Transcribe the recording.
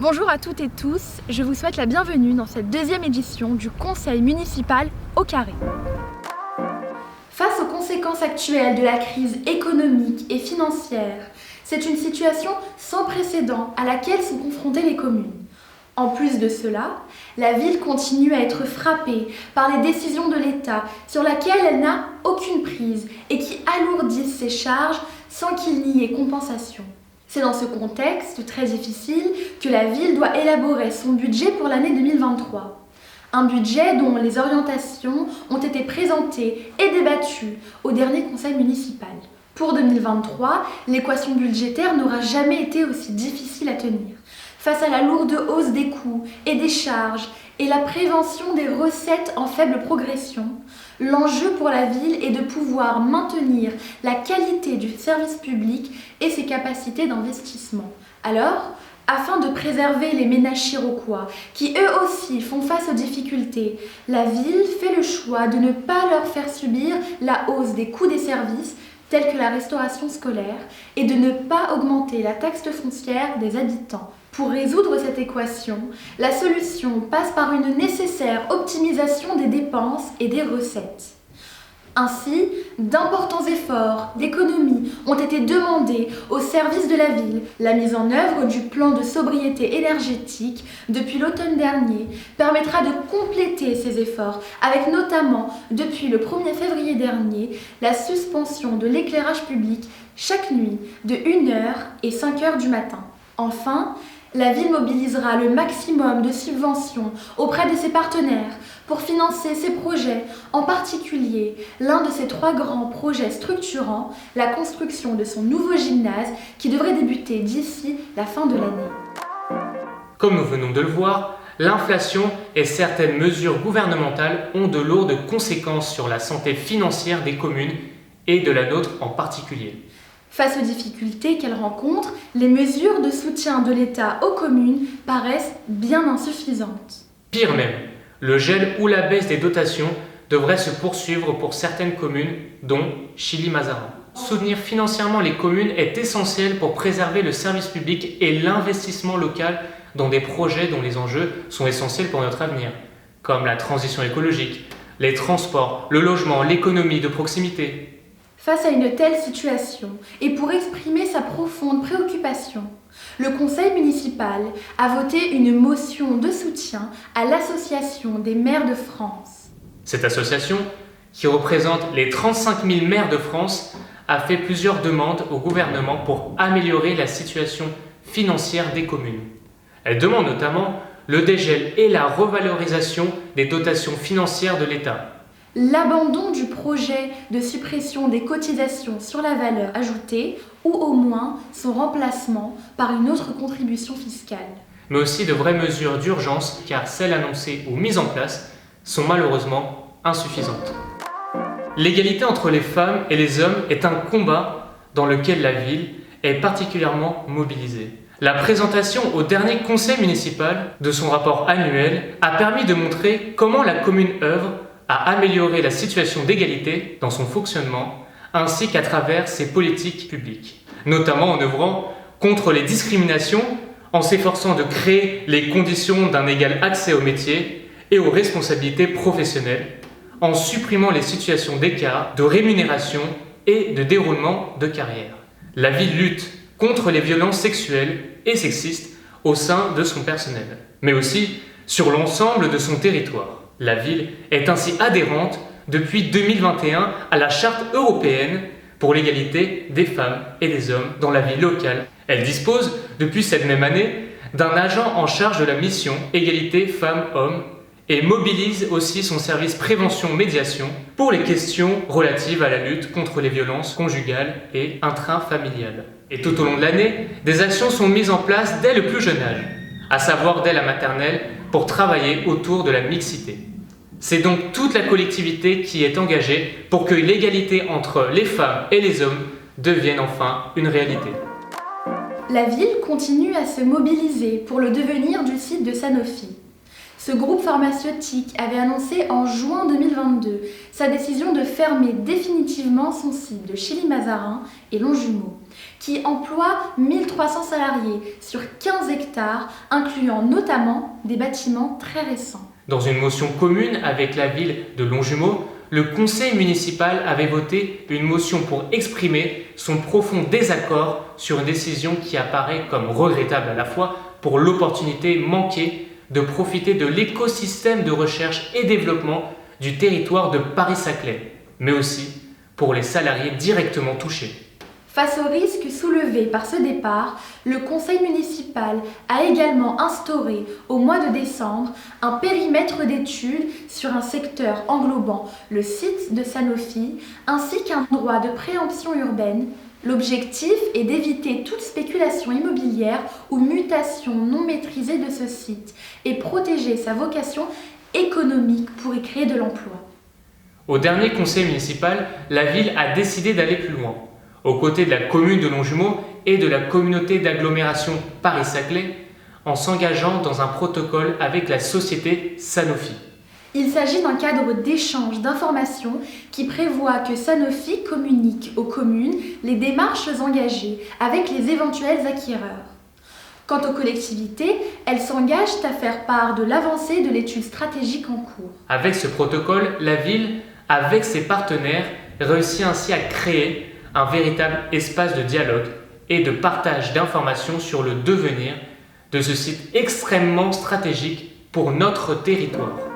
Bonjour à toutes et tous, je vous souhaite la bienvenue dans cette deuxième édition du Conseil municipal au carré. Face aux conséquences actuelles de la crise économique et financière, c'est une situation sans précédent à laquelle sont confrontées les communes. En plus de cela, la ville continue à être frappée par les décisions de l'État sur lesquelles elle n'a aucune prise et qui alourdissent ses charges sans qu'il n'y ait compensation. C'est dans ce contexte très difficile que la ville doit élaborer son budget pour l'année 2023. Un budget dont les orientations ont été présentées et débattues au dernier conseil municipal. Pour 2023, l'équation budgétaire n'aura jamais été aussi difficile à tenir. Face à la lourde hausse des coûts et des charges et la prévention des recettes en faible progression, l'enjeu pour la ville est de pouvoir maintenir la qualité du service public et ses capacités d'investissement. Alors, afin de préserver les ménages chiroquois, qui eux aussi font face aux difficultés, la ville fait le choix de ne pas leur faire subir la hausse des coûts des services, tels que la restauration scolaire, et de ne pas augmenter la taxe foncière des habitants. Pour résoudre cette équation, la solution passe par une nécessaire optimisation des dépenses et des recettes. Ainsi, d'importants efforts d'économie ont été demandés au service de la ville. La mise en œuvre du plan de sobriété énergétique depuis l'automne dernier permettra de compléter ces efforts avec notamment, depuis le 1er février dernier, la suspension de l'éclairage public chaque nuit de 1h et 5h du matin. Enfin, la ville mobilisera le maximum de subventions auprès de ses partenaires pour financer ses projets, en particulier l'un de ses 3 grands projets structurants, la construction de son nouveau gymnase qui devrait débuter d'ici la fin de l'année. Comme nous venons de le voir, l'inflation et certaines mesures gouvernementales ont de lourdes conséquences sur la santé financière des communes et de la nôtre en particulier. Face aux difficultés qu'elles rencontrent, les mesures de soutien de l'État aux communes paraissent bien insuffisantes. Pire même, le gel ou la baisse des dotations devrait se poursuivre pour certaines communes, dont Chilly-Mazarin. Soutenir financièrement les communes est essentiel pour préserver le service public et l'investissement local dans des projets dont les enjeux sont essentiels pour notre avenir, comme la transition écologique, les transports, le logement, l'économie de proximité. Face à une telle situation, et pour exprimer sa profonde préoccupation, le conseil municipal a voté une motion de soutien à l'Association des maires de France. Cette association, qui représente les 35 000 maires de France, a fait plusieurs demandes au gouvernement pour améliorer la situation financière des communes. Elle demande notamment le dégel et la revalorisation des dotations financières de l'État. L'abandon du projet de suppression des cotisations sur la valeur ajoutée ou au moins son remplacement par une autre contribution fiscale. Mais aussi de vraies mesures d'urgence car celles annoncées ou mises en place sont malheureusement insuffisantes. L'égalité entre les femmes et les hommes est un combat dans lequel la ville est particulièrement mobilisée. La présentation au dernier conseil municipal de son rapport annuel a permis de montrer comment la commune œuvre à améliorer la situation d'égalité dans son fonctionnement, ainsi qu'à travers ses politiques publiques, notamment en œuvrant contre les discriminations, en s'efforçant de créer les conditions d'un égal accès aux métiers et aux responsabilités professionnelles, en supprimant les situations d'écart, de rémunération et de déroulement de carrière. La ville lutte contre les violences sexuelles et sexistes au sein de son personnel, mais aussi sur l'ensemble de son territoire. La ville est ainsi adhérente depuis 2021 à la Charte européenne pour l'égalité des femmes et des hommes dans la vie locale. Elle dispose, depuis cette même année, d'un agent en charge de la mission égalité femmes-hommes et mobilise aussi son service prévention-médiation pour les questions relatives à la lutte contre les violences conjugales et intrafamiliales. Et tout au long de l'année, des actions sont mises en place dès le plus jeune âge, à savoir dès la maternelle, pour travailler autour de la mixité. C'est donc toute la collectivité qui est engagée pour que l'égalité entre les femmes et les hommes devienne enfin une réalité. La ville continue à se mobiliser pour le devenir du site de Sanofi. Ce groupe pharmaceutique avait annoncé en juin 2022 sa décision de fermer définitivement son site de Chilly-Mazarin et Longjumeau. qui emploie 1300 salariés sur 15 hectares, incluant notamment des bâtiments très récents. Dans une motion commune avec la ville de Longjumeau, le conseil municipal avait voté une motion pour exprimer son profond désaccord sur une décision qui apparaît comme regrettable à la fois pour l'opportunité manquée de profiter de l'écosystème de recherche et développement du territoire de Paris-Saclay, mais aussi pour les salariés directement touchés. Face aux risques soulevés par ce départ, le conseil municipal a également instauré au mois de décembre un périmètre d'études sur un secteur englobant le site de Sanofi ainsi qu'un droit de préemption urbaine. L'objectif est d'éviter toute spéculation immobilière ou mutation non maîtrisée de ce site et protéger sa vocation économique pour y créer de l'emploi. Au dernier conseil municipal, la ville a décidé d'aller plus loin. Aux côtés de la commune de Longjumeau et de la communauté d'agglomération Paris-Saclay, en s'engageant dans un protocole avec la société Sanofi. Il s'agit d'un cadre d'échange d'informations qui prévoit que Sanofi communique aux communes les démarches engagées avec les éventuels acquéreurs. Quant aux collectivités, elles s'engagent à faire part de l'avancée de l'étude stratégique en cours. Avec ce protocole, la ville, avec ses partenaires, réussit ainsi à créer un véritable espace de dialogue et de partage d'informations sur le devenir de ce site extrêmement stratégique pour notre territoire.